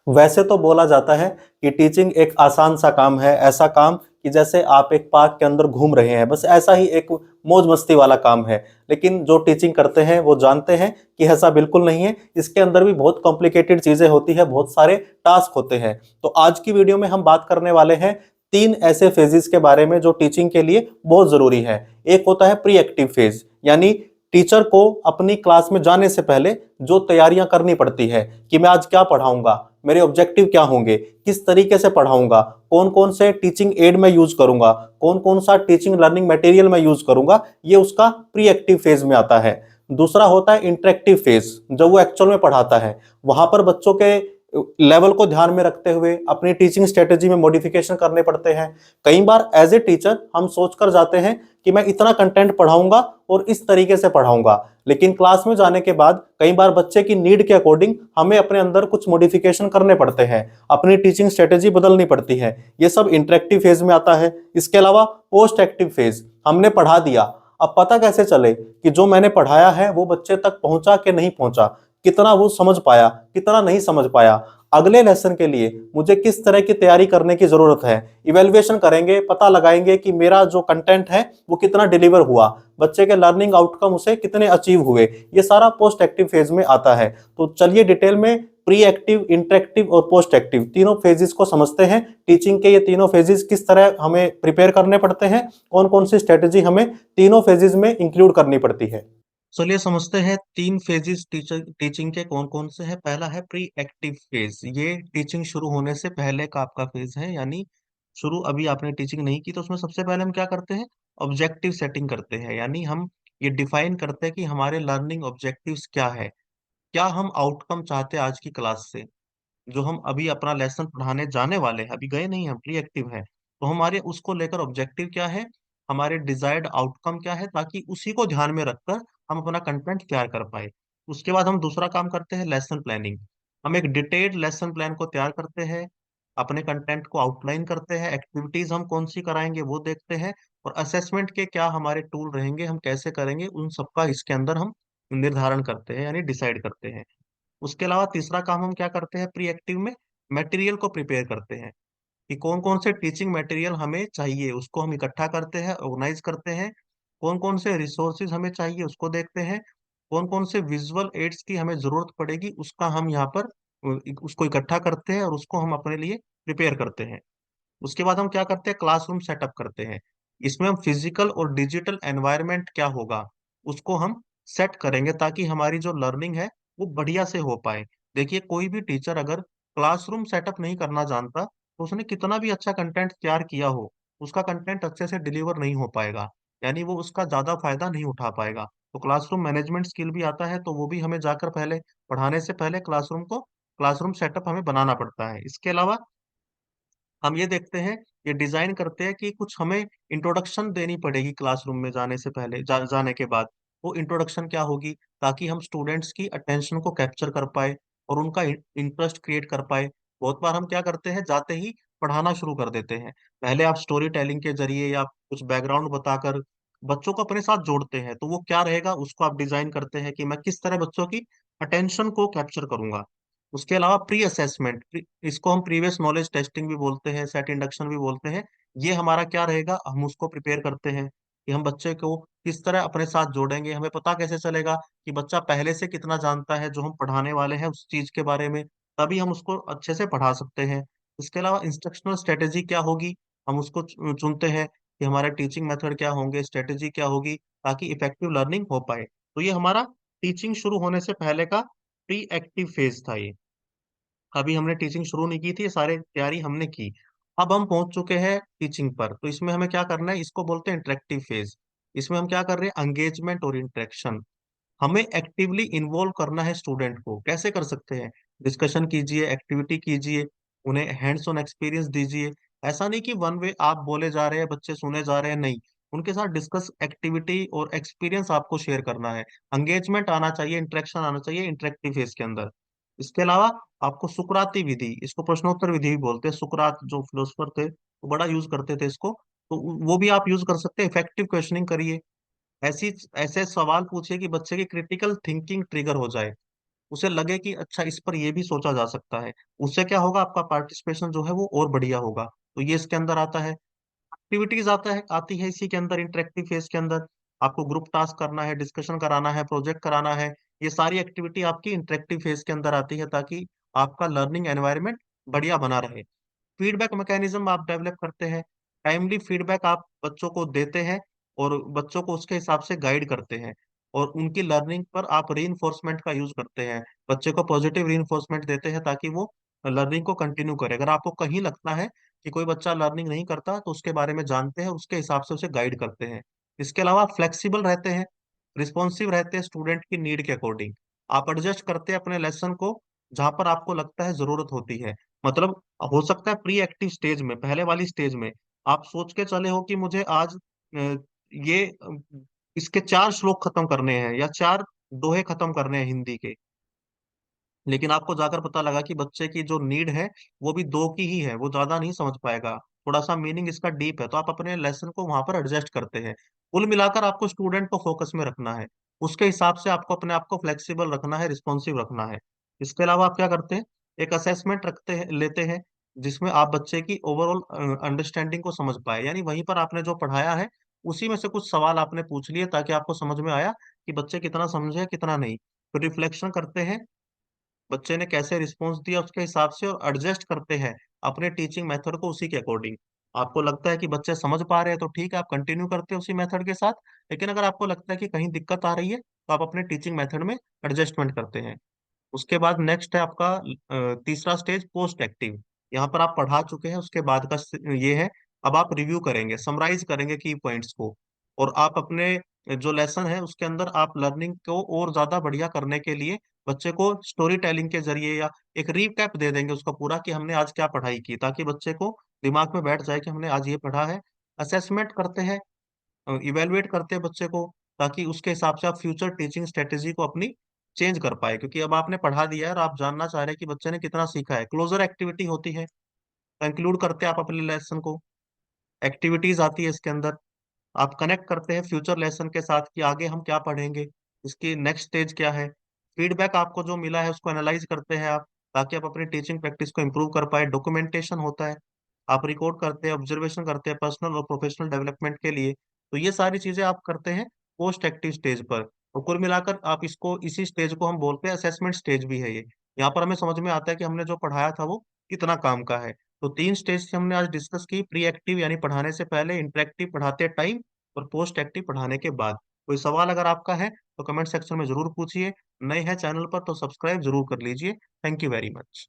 वैसे तो बोला जाता है कि टीचिंग एक आसान सा काम है, ऐसा काम कि जैसे आप एक पार्क के अंदर घूम रहे हैं, बस ऐसा ही एक मौज मस्ती वाला काम है। लेकिन जो टीचिंग करते हैं वो जानते हैं कि ऐसा बिल्कुल नहीं है, इसके अंदर भी बहुत कॉम्प्लिकेटेड चीजें होती है, बहुत सारे टास्क होते हैं। तो आज की वीडियो में हम बात करने वाले हैं तीन ऐसे फेजेस के बारे में जो टीचिंग के लिए बहुत जरूरी है। एक होता है प्री एक्टिव फेज, यानी टीचर को अपनी क्लास में जाने से पहले जो तैयारियां करनी पड़ती है कि मैं आज क्या पढ़ाऊंगा, मेरे ऑब्जेक्टिव क्या होंगे, किस तरीके से पढ़ाऊंगा, कौन कौन से टीचिंग एड मैं यूज करूंगा, कौन कौन सा टीचिंग लर्निंग मटेरियल मैं यूज करूंगा, ये उसका प्री एक्टिव फेज में आता है। दूसरा होता है इंटरेक्टिव फेज, जब वो एक्चुअल में पढ़ाता है। वहां पर बच्चों के लेवल को ध्यान में रखते हुए अपनी टीचिंग स्ट्रेटेजी में मॉडिफिकेशन करने पड़ते हैं। कई बार एज ए टीचर हम सोचकर जाते हैं कि मैं इतना कंटेंट पढ़ाऊंगा और इस तरीके से पढ़ाऊंगा, लेकिन क्लास में जाने के बाद कई बार बच्चे की नीड के अकॉर्डिंग हमें अपने अंदर कुछ मॉडिफिकेशन करने पड़ते हैं, अपनी टीचिंग स्ट्रेटेजी बदलनी पड़ती है। ये सब इंटरेक्टिव फेज में आता है। इसके अलावा पोस्ट एक्टिव फेज, हमने पढ़ा दिया, अब पता कैसे चले कि जो मैंने पढ़ाया है वो बच्चे तक पहुंचा कि नहीं पहुंचा, कितना वो समझ पाया, कितना नहीं समझ पाया, अगले लेसन के लिए मुझे किस तरह की तैयारी करने की जरूरत है। इवेल्युएशन करेंगे, पता लगाएंगे कि मेरा जो कंटेंट है वो कितना डिलीवर हुआ, बच्चे के लर्निंग आउटकम उसे कितने अचीव हुए। ये सारा पोस्ट एक्टिव फेज में आता है। तो चलिए डिटेल में प्री एक्टिव, इंटरेक्टिव और पोस्ट एक्टिव तीनों फेजेस को समझते हैं। टीचिंग के ये तीनों फेजेस किस तरह हमें प्रिपेयर करने पड़ते हैं, कौन कौन सी स्ट्रेटेजी हमें तीनों फेजेस में इंक्लूड करनी पड़ती है। चलिए समझते हैं तीन फेजेस टीचिंग के कौन कौन से हैं। पहला है प्री एक्टिव फेज, ये टीचिंग शुरू होने से पहले का आपका फेज है, यानी शुरू अभी आपने टीचिंग नहीं की तो उसमें सबसे पहले हम क्या करते हैं, ऑब्जेक्टिव सेटिंग करते हैं। यानी हम ये डिफाइन करते हैं कि हमारे लर्निंग ऑब्जेक्टिव्स क्या है, क्या हम आउटकम चाहते हैं आज की क्लास से। जो हम अभी अपना लेसन पढ़ाने जाने वाले हैं, अभी गए नहीं, हम प्री एक्टिव हैं, तो हमारे उसको लेकर ऑब्जेक्टिव क्या है, हमारे डिजायर्ड आउटकम क्या है, ताकि उसी को ध्यान में रखकर हम अपना कंटेंट तैयार कर पाए। उसके बाद हम दूसरा काम करते हैं लेसन प्लानिंग। हम एक डिटेल्ड लेसन प्लान को तैयार करते हैं, अपने कंटेंट को आउटलाइन करते हैं, एक्टिविटीज हम कौन सी कराएंगे वो देखते हैं, और असेसमेंट के क्या हमारे टूल रहेंगे, हम कैसे करेंगे, उन सबका इसके अंदर हम निर्धारण करते हैं, यानी डिसाइड करते हैं। उसके अलावा तीसरा काम हम क्या करते हैं प्री एक्टिव में, मटेरियल को प्रिपेयर करते हैं कि कौन कौन से टीचिंग मटेरियल हमें चाहिए, उसको हम इकट्ठा करते हैं, ऑर्गेनाइज करते हैं। कौन कौन से रिसोर्सेज हमें चाहिए उसको देखते हैं। कौन कौन से विजुअल एड्स की हमें जरूरत पड़ेगी उसका हम यहाँ पर उसको इकट्ठा करते हैं और उसको हम अपने लिए प्रिपेयर करते हैं। उसके बाद हम क्या करते हैं, क्लासरूम सेटअप करते हैं। इसमें हम फिजिकल और डिजिटल एनवायरनमेंट क्या होगा उसको हम सेट करेंगे, ताकि हमारी जो लर्निंग है वो बढ़िया से हो पाए। देखिए कोई भी टीचर अगर क्लासरूम सेटअप नहीं करना जानता तो उसने कितना भी अच्छा कंटेंट तैयार किया हो, उसका कंटेंट अच्छे से डिलीवर नहीं हो पाएगा, यानी वो उसका ज्यादा फायदा नहीं उठा पाएगा। तो क्लासरूम मैनेजमेंट स्किल भी आता है, तो वो भी हमें जाकर पहले पढ़ाने से पहले क्लासरूम सेटअप हमें बनाना पड़ता है। इसके अलावा हम ये देखते हैं, ये डिजाइन करते हैं कि कुछ हमें इंट्रोडक्शन देनी पड़ेगी क्लासरूम में जाने से पहले, जाने के बाद। वो इंट्रोडक्शन क्या होगी, ताकि हम स्टूडेंट्स की अटेंशन को कैप्चर कर पाए और उनका इंटरेस्ट क्रिएट कर पाए। बहुत बार हम क्या करते हैं, जाते ही पढ़ाना शुरू कर देते हैं। पहले आप स्टोरी टेलिंग के जरिए या कुछ बैकग्राउंड बताकर बच्चों को अपने साथ जोड़ते हैं, तो वो क्या रहेगा उसको आप डिजाइन करते हैं कि मैं किस तरह बच्चों की अटेंशन को कैप्चर करूंगा। उसके अलावा प्री असेसमेंट, इसको हम प्रीवियस नॉलेज टेस्टिंग भी बोलते हैं, सेट इंडक्शन भी बोलते हैं। ये हमारा क्या रहेगा, हम उसको प्रिपेयर करते हैं कि हम बच्चे को किस तरह अपने साथ जोड़ेंगे। हमें पता कैसे चलेगा कि बच्चा पहले से कितना जानता है जो हम पढ़ाने वाले हैं उस चीज के बारे में, तभी हम उसको अच्छे से पढ़ा सकते हैं। इसके अलावा इंस्ट्रक्शनल स्ट्रेटेजी क्या होगी, हम उसको चुनते हैं कि हमारे टीचिंग मेथड क्या होंगे, स्ट्रेटेजी क्या होगी, ताकि इफेक्टिव लर्निंग हो पाए। तो ये हमारा टीचिंग शुरू होने से पहले का प्री एक्टिव फेज था। ये अभी हमने टीचिंग शुरू नहीं की थी, ये सारे तैयारी हमने की। अब हम पहुंच चुके हैं टीचिंग पर, तो इसमें हमें क्या करना है, इसको बोलते हैं इंटरेक्टिव फेज। इसमें हम क्या कर रहे हैं, एंगेजमेंट और इंटरेक्शन। हमें एक्टिवली इन्वॉल्व करना है स्टूडेंट को। कैसे कर सकते हैं, डिस्कशन कीजिए, एक्टिविटी कीजिए, उन्हें हैंड्स ऑन एक्सपीरियंस दीजिए। ऐसा नहीं कि वन वे आप बोले जा रहे हैं बच्चे सुने जा रहे हैं, नहीं, उनके साथ डिस्कस, एक्टिविटी और एक्सपीरियंस आपको शेयर करना है। एंगेजमेंट आना चाहिए, इंटरेक्शन आना चाहिए इंटरेक्टिव फेज के अंदर। इसके अलावा आपको सुकराती विधि, इसको प्रश्नोत्तर विधि भी बोलते हैं, सुकरात जो फिलोसफर थे वो बड़ा यूज करते थे इसको, तो वो भी आप यूज कर सकते हैं। इफेक्टिव क्वेश्चनिंग करिए, ऐसी ऐसे सवाल पूछिए कि बच्चे की क्रिटिकल थिंकिंग ट्रिगर हो जाए। उसे लगे कि अच्छा इस पर ये भी सोचा जा सकता है। उससे क्या होगा, आपका पार्टिसिपेशन जो है वो और बढ़िया होगा। तो ये इसके अंदर आता है। एक्टिविटीज आता है, आती है इसी के अंदर, इंटरेक्टिव फेज के अंदर। आपको ग्रुप टास्क करना है, डिस्कशन कराना है, प्रोजेक्ट कराना है। ये सारी एक्टिविटी आपकी इंटरेक्टिव फेज के अंदर आती है, ताकि आपका लर्निंग एनवायरनमेंट बढ़िया बना रहे। फीडबैक मैकेनिज्म आप डेवलप करते हैं। टाइमली फीडबैक आप बच्चों को देते हैं और बच्चों को उसके हिसाब से गाइड करते हैं। और उनकी लर्निंग पर आप रीइंफोर्समेंट का यूज करते हैं। बच्चे को पॉजिटिव रीइंफोर्समेंट देते हैं ताकि वो लर्निंग को कंटिन्यू करे। अगर आपको कहीं लगता है कि कोई बच्चा लर्निंग नहीं करता, तो उसके बारे में जानते हैं, उसके हिसाब से उसे गाइड करते हैं। इसके अलावा फ्लेक्सिबल रहते हैं, रिस्पॉन्सिव रहते हैं स्टूडेंट की नीड के अकॉर्डिंग। आप एडजस्ट करते हैं अपने लेसन को जहां पर आपको लगता है जरूरत होती है। मतलब हो सकता है प्री एक्टिव स्टेज में, पहले वाली स्टेज में आप सोच के चले हो कि मुझे आज ये इसके 4 श्लोक खत्म करने हैं या 4 दोहे खत्म करने हैं हिंदी के। लेकिन आपको जाकर पता लगा कि बच्चे की जो नीड है वो भी 2 की ही है, वो ज्यादा नहीं समझ पाएगा, थोड़ा सा मीनिंग इसका डीप है, तो आप अपने लेसन को वहां पर एडजस्ट करते हैं। कुल मिलाकर आपको स्टूडेंट को फोकस में रखना है। उसके हिसाब से आपको अपने आप को फ्लेक्सिबल रखना है, रिस्पॉन्सिव रखना है। इसके अलावा आप क्या करते हैं, एक असेसमेंट रखते हैं, लेते हैं, जिसमें आप बच्चे की ओवरऑल अंडरस्टैंडिंग को समझ पाए। यानी वहीं पर आपने जो पढ़ाया है उसी में से कुछ सवाल आपने पूछ लिए, ताकि आपको समझ में आया कि बच्चे कितना समझे कितना नहीं। फिर रिफ्लेक्शन करते हैं, बच्चे ने कैसे रिस्पॉन्स दिया उसके हिसाब से, और एडजस्ट करते हैं अपने टीचिंग मेथड को उसी के अकॉर्डिंग। आपको लगता है कि बच्चे समझ पा रहे हैं तो ठीक है, आप कंटिन्यू करते हैं उसी मेथड के साथ। लेकिन अगर आपको लगता है कि कहीं दिक्कत आ रही है, तो आप अपने टीचिंग मेथड में एडजस्टमेंट करते हैं। उसके बाद नेक्स्ट है आपका तीसरा स्टेज, पोस्ट एक्टिव। यहाँ पर आप पढ़ा चुके हैं, उसके बाद का ये है, अब आप रिव्यू करेंगे, समराइज करेंगे की पॉइंट्स को। और आप अपने जो लेसन है उसके अंदर आप लर्निंग को और ज्यादा बढ़िया करने के लिए बच्चे को स्टोरी टेलिंग के जरिए या एक रीकैप दे देंगे उसका पूरा, कि हमने आज क्या पढ़ाई की, ताकि बच्चे को दिमाग में बैठ जाए कि हमने आज ये पढ़ा है। असेसमेंट करते हैं, इवेलुएट करते हैं बच्चे को, ताकि उसके हिसाब से आप फ्यूचर टीचिंग स्ट्रेटेजी को अपनी चेंज कर पाए, क्योंकि अब आपने पढ़ा दिया है और आप जानना चाह रहे हैं कि बच्चे ने कितना सीखा है। क्लोजर एक्टिविटी होती है, कंक्लूड करते हैं आप अपने लेसन को। एक्टिविटीज आती है इसके अंदर, आप कनेक्ट करते हैं फ्यूचर लेसन के साथ कि आगे हम क्या पढ़ेंगे, इसकी नेक्स्ट स्टेज क्या है। फीडबैक आपको जो मिला है उसको एनालाइज करते हैं आप, ताकि आप अपनी टीचिंग प्रैक्टिस को इम्प्रूव कर पाए। डॉक्यूमेंटेशन होता है, आप रिकॉर्ड करते हैं, ऑब्जर्वेशन करते हैं पर्सनल और प्रोफेशनल डेवलपमेंट के लिए। तो ये सारी चीजें आप करते हैं पोस्ट एक्टिव स्टेज पर। और कुल मिलाकर आप इसको, इसी स्टेज को हम बोलते हैं असेसमेंट स्टेज भी है ये। यहाँ पर हमें समझ में आता है कि हमने जो पढ़ाया था वो कितना काम का है। तो 3 स्टेज से हमने आज डिस्कस की, प्री एक्टिव यानी पढ़ाने से पहले, इंटरेक्टिव पढ़ाते टाइम, और पोस्ट एक्टिव पढ़ाने के बाद। कोई सवाल अगर आपका है तो कमेंट सेक्शन में जरूर पूछिए। नए हैं चैनल पर तो सब्सक्राइब जरूर कर लीजिए। Thank you very much.